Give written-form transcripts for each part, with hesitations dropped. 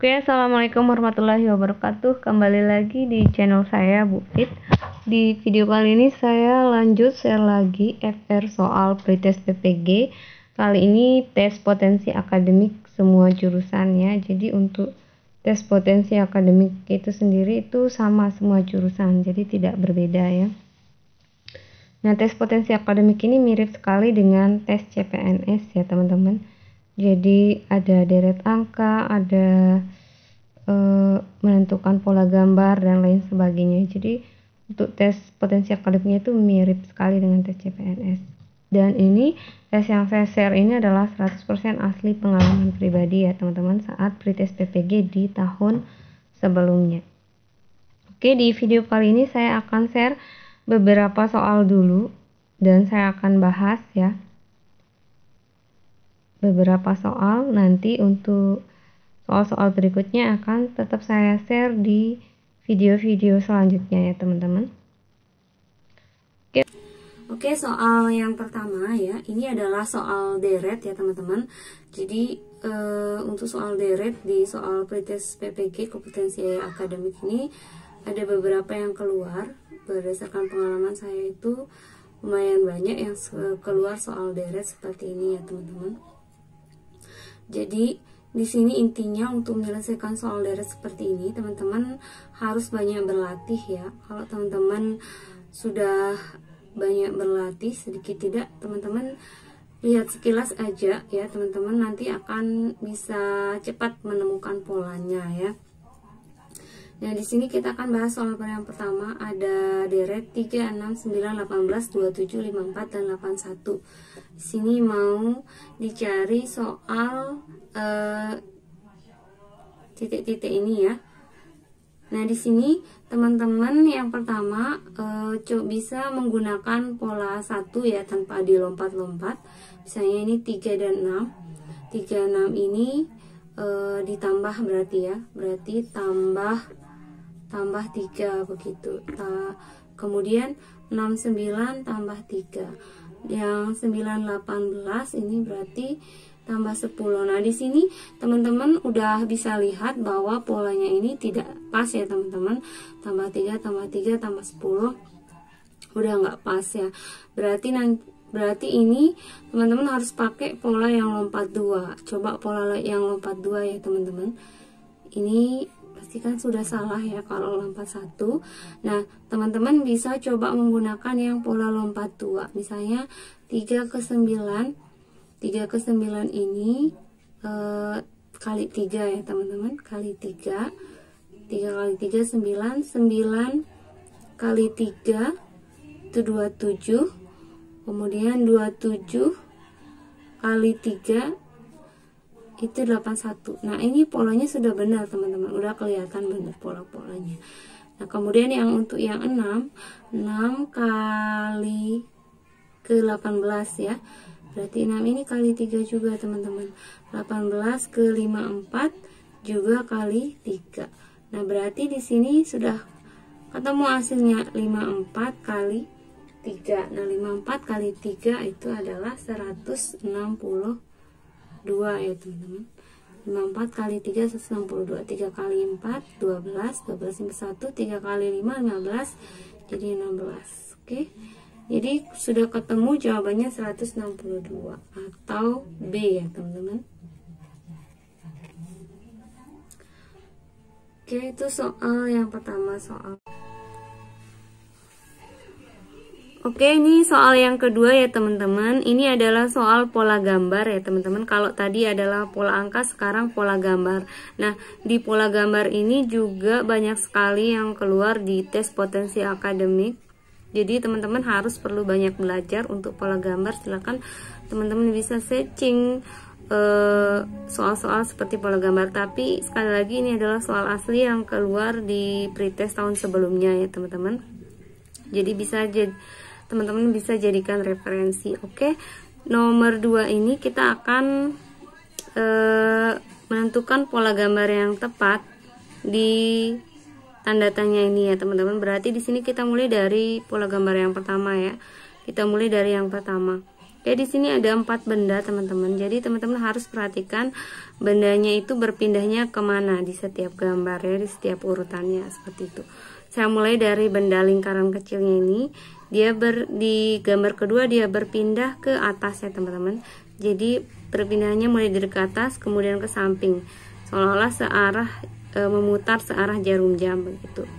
Oke, assalamualaikum warahmatullahi wabarakatuh. Kembali lagi di channel saya, Bu Fit. Di video kali ini saya lanjut share lagi FR soal pretest PPG. Kali ini tes potensi akademik semua jurusan ya. Jadi untuk tes potensi akademik itu sendiri itu sama semua jurusan, jadi tidak berbeda ya. Nah, tes potensi akademik ini mirip sekali dengan tes CPNS ya teman-teman. Jadi ada deret angka, ada menentukan pola gambar dan lain sebagainya. Jadi untuk tes potensi akademiknya itu mirip sekali dengan tes CPNS. Dan ini tes yang saya share ini adalah 100% asli pengalaman pribadi ya teman-teman saat pretest PPG di tahun sebelumnya. Oke, di video kali ini saya akan share beberapa soal dulu dan saya akan bahas ya beberapa soal. Nanti untuk soal-soal berikutnya akan tetap saya share di video-video selanjutnya ya teman-teman. Oke, soal yang pertama ya, ini adalah soal deret ya teman-teman. Jadi untuk soal deret di soal pretest PPG kompetensi akademik ini ada beberapa yang keluar. Berdasarkan pengalaman saya itu lumayan banyak yang keluar soal deret seperti ini ya teman-teman. Jadi di sini intinya untuk menyelesaikan soal deret seperti ini teman-teman harus banyak berlatih ya. Kalau teman-teman sudah banyak berlatih, sedikit tidak teman-teman lihat sekilas aja ya teman-teman, nanti akan bisa cepat menemukan polanya ya. Nah, di sini kita akan bahas soal yang pertama, ada deret 3, 6, 9, 18, 27, 54 dan 81. Di sini mau dicari soal titik-titik ini ya. Nah, di sini teman-teman yang pertama bisa menggunakan pola 1 ya tanpa dilompat-lompat. Misalnya ini 3 dan 6. 3, 6 ini ditambah berarti ya. Berarti tambah 3 begitu. Kemudian 6, 9 tambah 3. Yang 9, 18 ini berarti tambah 10. Nah, di sini teman-teman udah bisa lihat bahwa polanya ini tidak pas ya teman-teman. Tambah 3 tambah 3 tambah 10 udah nggak pas ya. Berarti ini teman-teman harus pakai pola yang lompat 2. Coba pola yang lompat 2 ya teman-teman. Ini pasti kan sudah salah ya kalau lompat 1. Nah, teman-teman bisa coba menggunakan yang pola lompat 2. Misalnya 3 ke 9. 3 ke 9 ini kali 3 ya teman-teman, kali 3. 3 kali 3 9, 9 kali 3 itu 27. Kemudian 27 kali 3 itu 81. Nah, ini polanya sudah benar teman-teman, udah kelihatan benar pola-polanya. Nah, kemudian yang untuk yang 6 kali ke 18 ya. Berarti 6 ini kali 3 juga teman-teman. 18 ke 54 juga kali 3. Nah, berarti di sini sudah ketemu hasilnya 54 kali 3. Nah, 54 kali 3 itu adalah 162 ya teman-teman. 54 kali 3 162. 3 kali 4 12. 12 sampai 1. 3 kali 5 15. Jadi 16. Oke. Jadi sudah ketemu jawabannya 162 atau B ya teman-teman. Oke, itu soal yang pertama soal. Oke, ini soal yang kedua ya teman-teman. Ini adalah soal pola gambar ya teman-teman. Kalau tadi adalah pola angka, sekarang pola gambar. Nah, di pola gambar ini juga banyak sekali yang keluar di tes potensi akademik. Jadi teman-teman harus perlu banyak belajar untuk pola gambar. Silahkan teman-teman bisa searching soal-soal seperti pola gambar. Tapi sekali lagi ini adalah soal asli yang keluar di pretest tahun sebelumnya ya teman-teman. Jadi teman-teman bisa jadikan referensi. Oke, nomor 2 ini kita akan menentukan pola gambar yang tepat di tanda tanya ini ya teman-teman. Berarti di sini kita mulai dari pola gambar yang pertama ya. Kita mulai dari yang pertama. Oke, di sini ada 4 benda teman-teman. Jadi teman-teman harus perhatikan bendanya itu berpindahnya kemana di setiap gambar ya, di setiap urutannya seperti itu. Saya mulai dari benda lingkaran kecilnya ini. Di gambar kedua dia berpindah ke atas ya teman-teman. Jadi perpindahannya mulai dari ke atas kemudian ke samping, seolah-olah searah memutar searah jarum jam begitu.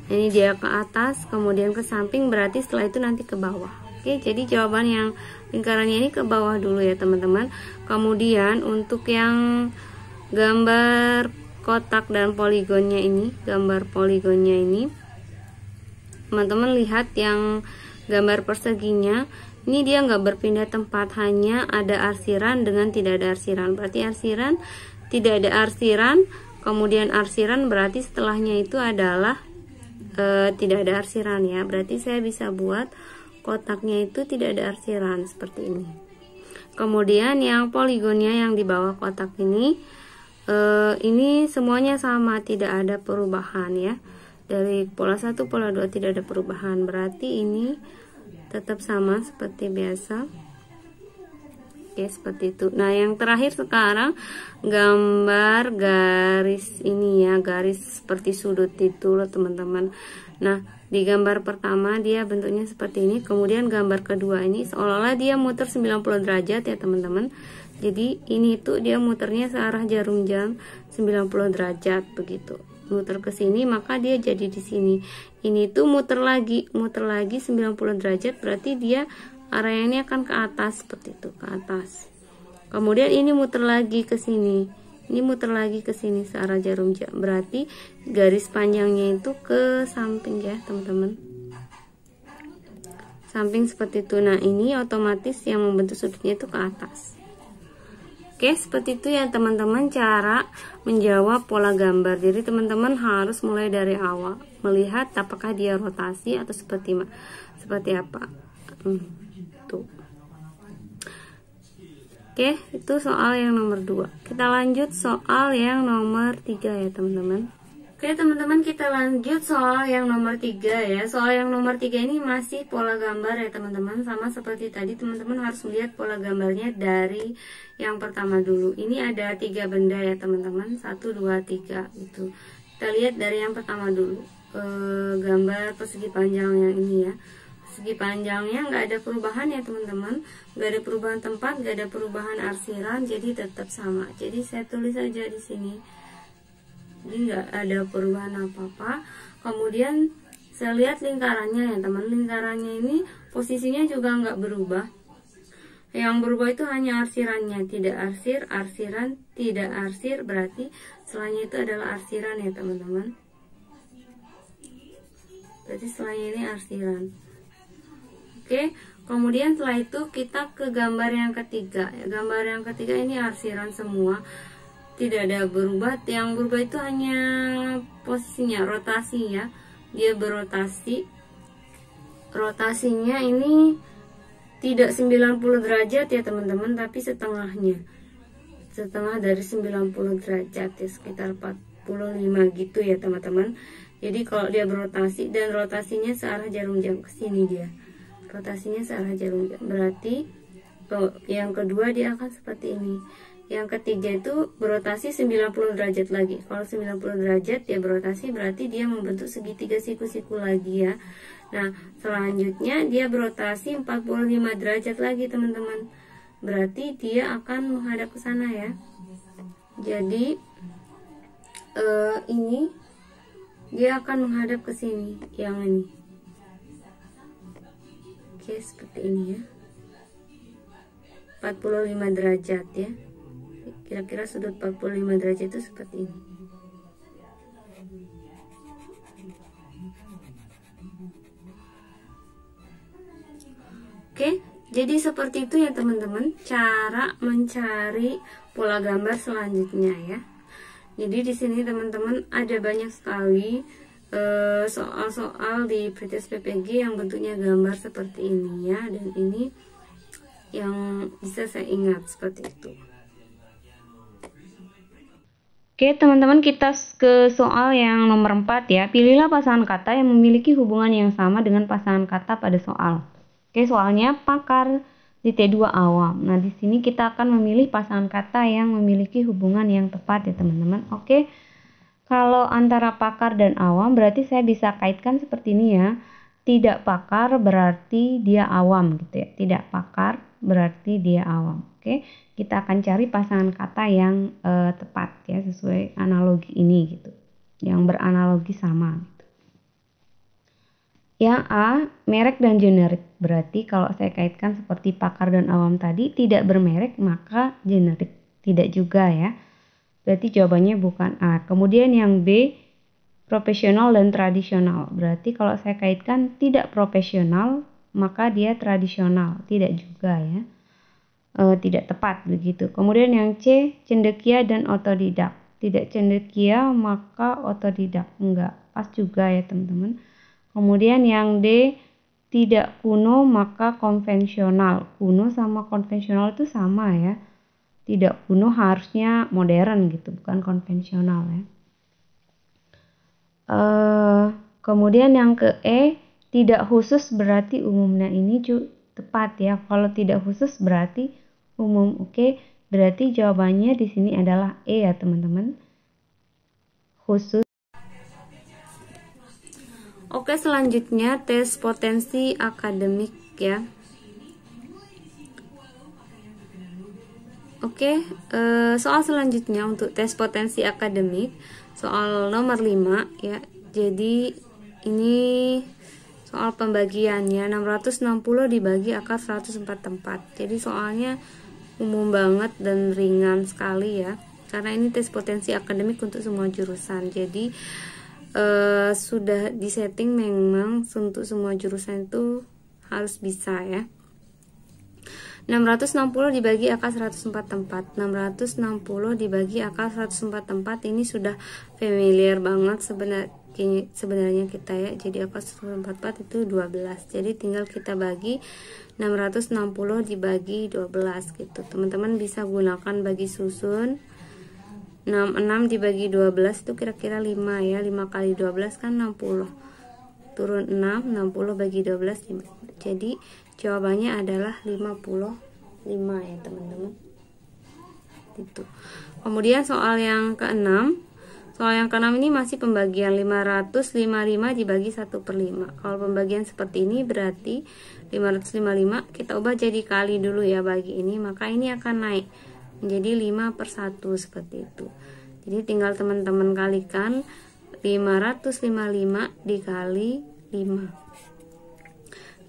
Ini dia ke atas kemudian ke samping, berarti setelah itu nanti ke bawah. Oke, jadi jawaban yang lingkarannya ini ke bawah dulu ya teman-teman. Kemudian untuk yang gambar kotak dan poligonnya ini, gambar poligonnya ini, teman-teman lihat yang gambar perseginya, ini dia nggak berpindah tempat, hanya ada arsiran dengan tidak ada arsiran. Berarti arsiran, tidak ada arsiran, kemudian arsiran, berarti setelahnya itu adalah tidak ada arsiran ya. Berarti saya bisa buat kotaknya itu tidak ada arsiran seperti ini. Kemudian yang poligonnya yang di bawah kotak ini semuanya sama, tidak ada perubahan ya. Dari pola 1 pola 2 tidak ada perubahan, berarti ini tetap sama seperti biasa. Oke, seperti itu. Nah, yang terakhir sekarang gambar garis ini ya, garis seperti sudut itu loh teman-teman. Nah, di gambar pertama dia bentuknya seperti ini, kemudian gambar kedua ini seolah-olah dia muter 90 derajat ya teman-teman. Jadi ini tuh dia muternya searah jarum jam 90 derajat begitu. Muter ke sini maka dia jadi di sini. Ini tuh muter lagi 90 derajat, berarti dia arahnya ini akan ke atas seperti itu, ke atas. Kemudian ini muter lagi ke sini. Ini muter lagi ke sini searah jarum jam, berarti garis panjangnya itu ke samping ya teman-teman, samping seperti itu. Nah, ini otomatis yang membentuk sudutnya itu ke atas. Oke, seperti itu ya teman-teman cara menjawab pola gambar. Jadi teman-teman harus mulai dari awal, melihat apakah dia rotasi atau seperti apa. Tuh. Oke, itu soal yang nomor 2. Kita lanjut soal yang nomor 3 ya teman-teman. Oke teman-teman, kita lanjut soal yang nomor 3 ya. Soal yang nomor 3 ini masih pola gambar ya teman-teman. Sama seperti tadi, teman-teman harus melihat pola gambarnya dari yang pertama dulu. Ini ada 3 benda ya teman-teman, 1, 2, 3 gitu. Kita lihat dari yang pertama dulu, gambar persegi panjang yang ini ya. Segi panjangnya nggak ada perubahan ya teman-teman, nggak ada perubahan tempat, nggak ada perubahan arsiran, jadi tetap sama. Jadi saya tulis aja di sini, ini nggak ada perubahan apa-apa. Kemudian saya lihat lingkarannya ya teman, lingkarannya ini posisinya juga nggak berubah. Yang berubah itu hanya arsirannya, tidak arsir, arsiran, tidak arsir, berarti setelahnya itu adalah arsiran ya teman-teman. Berarti setelahnya ini arsiran. Oke, kemudian setelah itu kita ke gambar yang ketiga. Gambar yang ketiga ini arsiran semua, tidak ada berubah. Yang berubah itu hanya posisinya, rotasi ya. Dia berotasi. Rotasinya ini tidak 90 derajat ya teman-teman, tapi setengahnya. Setengah dari 90 derajat ya, sekitar 45 gitu ya teman-teman. Jadi kalau dia berotasi dan rotasinya searah jarum jam ke sini dia. Rotasinya searah jarum jam, berarti yang kedua dia akan seperti ini. Yang ketiga itu berotasi 90 derajat lagi. Kalau 90 derajat dia berotasi, berarti dia membentuk segitiga siku-siku lagi ya. Nah, selanjutnya dia berotasi 45 derajat lagi teman-teman, berarti dia akan menghadap ke sana ya. Jadi ini dia akan menghadap ke sini, yang ini. Oke, seperti ini ya, 45 derajat ya, kira-kira sudut 45 derajat itu seperti ini. Oke, jadi seperti itu ya teman-teman cara mencari pola gambar selanjutnya ya. Jadi di sini teman-teman ada banyak sekali soal-soal di pretest PPG yang bentuknya gambar seperti ini ya, dan ini yang bisa saya ingat seperti itu. Oke teman-teman, kita ke soal yang nomor 4 ya. Pilihlah pasangan kata yang memiliki hubungan yang sama dengan pasangan kata pada soal. Oke, soalnya pakar di T2 awam. Nah, di sini kita akan memilih pasangan kata yang memiliki hubungan yang tepat ya teman-teman. Oke. Kalau antara pakar dan awam berarti saya bisa kaitkan seperti ini ya. Tidak pakar berarti dia awam gitu ya. Tidak pakar berarti dia awam. Oke, kita akan cari pasangan kata yang tepat ya sesuai analogi ini gitu. Yang beranalogi sama gitu. Yang A, merek dan generik. Berarti kalau saya kaitkan seperti pakar dan awam tadi, tidak bermerek maka generik. Tidak juga ya. Berarti jawabannya bukan A. Kemudian yang B, profesional dan tradisional. Berarti kalau saya kaitkan tidak profesional, maka dia tradisional. Tidak juga ya. Tidak tepat begitu. Kemudian yang C, cendekia dan otodidak. Tidak cendekia, maka otodidak. Enggak, pas juga ya teman-teman. Kemudian yang D, tidak kuno, maka konvensional. Kuno sama konvensional itu sama ya. Tidak kuno harusnya modern gitu, bukan konvensional ya. Kemudian yang ke E, tidak khusus berarti umum. Nah ini tepat ya. Kalau tidak khusus berarti umum. Oke, berarti jawabannya di sini adalah E ya teman-teman. Khusus. Oke, selanjutnya tes potensi akademik ya. Oke, soal selanjutnya untuk tes potensi akademik, soal nomor 5 ya. Jadi ini soal pembagiannya 660 dibagi akar 104 tempat. Jadi soalnya umum banget dan ringan sekali ya. Karena ini tes potensi akademik untuk semua jurusan. Jadi sudah disetting memang untuk semua jurusan itu harus bisa ya. 660 dibagi akar 104 tempat. 660 dibagi akar 104 tempat ini sudah familiar banget sebenarnya kita ya. Jadi akar 104 itu 12. Jadi tinggal kita bagi 660 dibagi 12 gitu. Teman-teman bisa gunakan bagi susun. 6 dibagi 12 itu kira-kira 5 ya. 5 kali 12 kan 60. Turun 6, 60 bagi 12 5. Jadi jawabannya adalah 55 ya teman-teman. Itu. Kemudian soal yang ke-6. Soal yang ke-6 ini masih pembagian 555 dibagi 1/5. Kalau pembagian seperti ini berarti 555 kita ubah jadi kali dulu ya bagi ini, maka ini akan naik menjadi 5/1 seperti itu. Jadi tinggal teman-teman kalikan 555 dikali 5.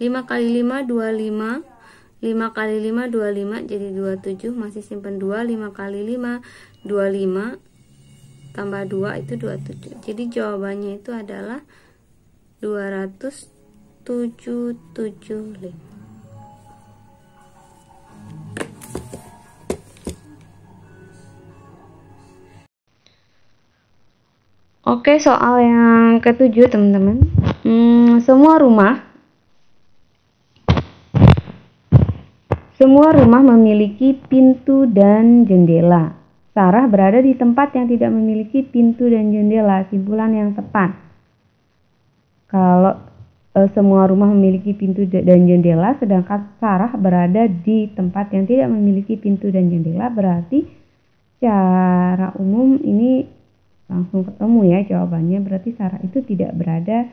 5 kali 5 25, 5 kali 5 25 jadi 27, masih simpan 2, 5 kali 5 25 tambah 2 itu 27. Jadi jawabannya itu adalah 20775. Oke, soal yang ke-7 teman-teman. Semua rumah memiliki pintu dan jendela. Sarah berada di tempat yang tidak memiliki pintu dan jendela. Simpulan yang tepat. Kalau semua rumah memiliki pintu dan jendela, sedangkan Sarah berada di tempat yang tidak memiliki pintu dan jendela, berarti secara umum ini langsung ketemu ya jawabannya. Berarti Sarah itu tidak berada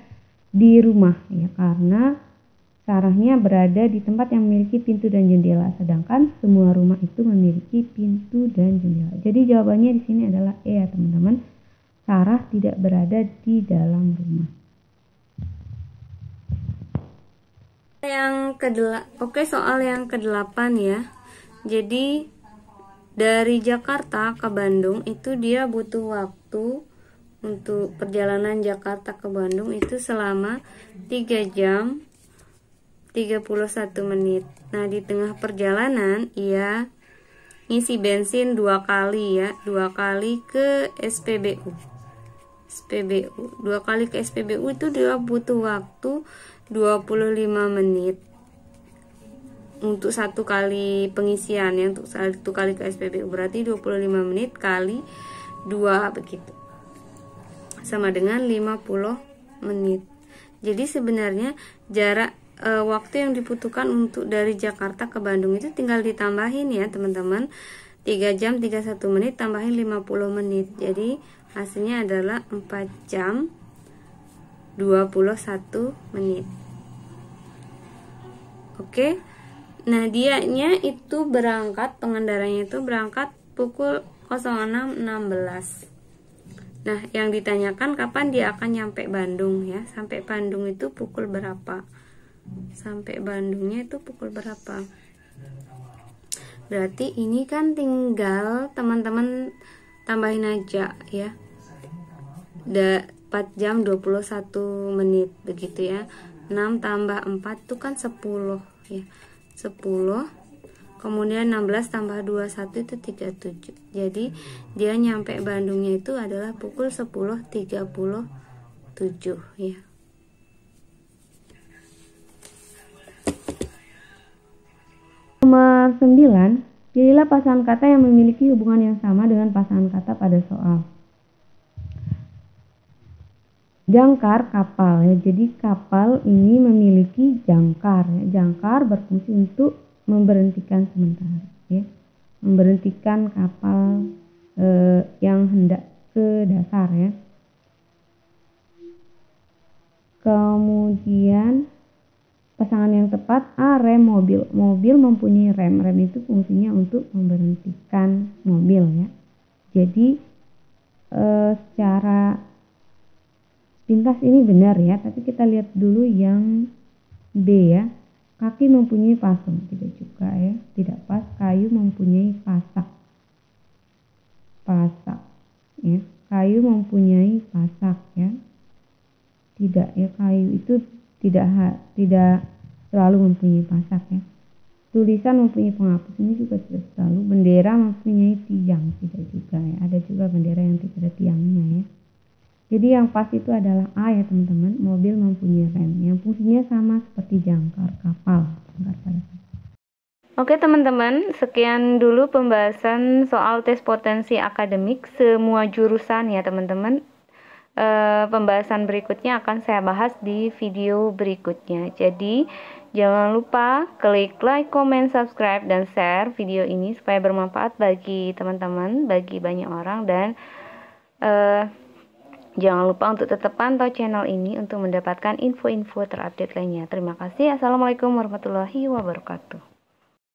di rumah ya, karena Sarahnya berada di tempat yang memiliki pintu dan jendela, sedangkan semua rumah itu memiliki pintu dan jendela. Jadi jawabannya di sini adalah E ya teman-teman. Sarah tidak berada di dalam rumah. Oke, soal yang ke-8 ya. Jadi dari Jakarta ke Bandung itu dia butuh waktu untuk perjalanan Jakarta ke Bandung itu selama 3 jam 31 menit. Nah, di tengah perjalanan ia ngisi bensin 2 kali ya, 2 kali ke SPBU. 2 kali ke SPBU itu dia butuh waktu 25 menit untuk 1 kali pengisian ya, untuk 1 kali ke SPBU berarti 25 menit kali 2 begitu. Sama dengan 50 menit. Jadi sebenarnya jarak waktu yang dibutuhkan untuk dari Jakarta ke Bandung itu tinggal ditambahin ya teman-teman. 3 jam 31 menit tambahin 50 menit. Jadi hasilnya adalah 4 jam 21 menit. Oke. Nah, dianya itu berangkat, pengendaranya itu berangkat pukul 06.16. Nah, yang ditanyakan kapan dia akan nyampe Bandung ya. Sampai Bandung itu pukul berapa? Sampai Bandungnya itu pukul berapa? Berarti ini kan tinggal teman-teman tambahin aja ya. 4 jam 21 menit begitu ya. 6 tambah 4 itu kan 10 ya. 10. Kemudian 16 tambah 21 itu 37. Jadi dia nyampe Bandungnya itu adalah pukul 10.37 ya. Nomor 9, pilihlah pasangan kata yang memiliki hubungan yang sama dengan pasangan kata pada soal. Jangkar kapal ya. Jadi kapal ini memiliki jangkar ya. Jangkar berfungsi untuk memberhentikan sementara ya. Memberhentikan kapal yang hendak ke dasar ya. Kemudian pasangan yang tepat A, rem mobil. Mobil mempunyai rem. Rem itu fungsinya untuk memberhentikan mobil ya. Jadi secara pintas ini benar ya, tapi kita lihat dulu yang B ya. Kaki mempunyai pasang, tidak juga ya, tidak pas. Kayu mempunyai pasak. Pasak ya. Kayu mempunyai pasak ya. Tidak ya, kayu itu tidak selalu mempunyai pasak ya. Tulisan mempunyai penghapus, ini juga tidak selalu. Bendera mempunyai tiang, tidak juga ya. Ada juga bendera yang tidak ada tiangnya ya. Jadi yang pas itu adalah A ya teman-teman. Mobil mempunyai rem yang fungsinya sama seperti jangkar kapal. Oke teman-teman, sekian dulu pembahasan soal tes potensi akademik semua jurusan ya teman-teman. Pembahasan berikutnya akan saya bahas di video berikutnya. Jadi jangan lupa klik like, comment, subscribe, dan share video ini supaya bermanfaat bagi teman-teman, bagi banyak orang. Dan jangan lupa untuk tetap pantau channel ini untuk mendapatkan info-info terupdate lainnya. Terima kasih. Assalamualaikum warahmatullahi wabarakatuh.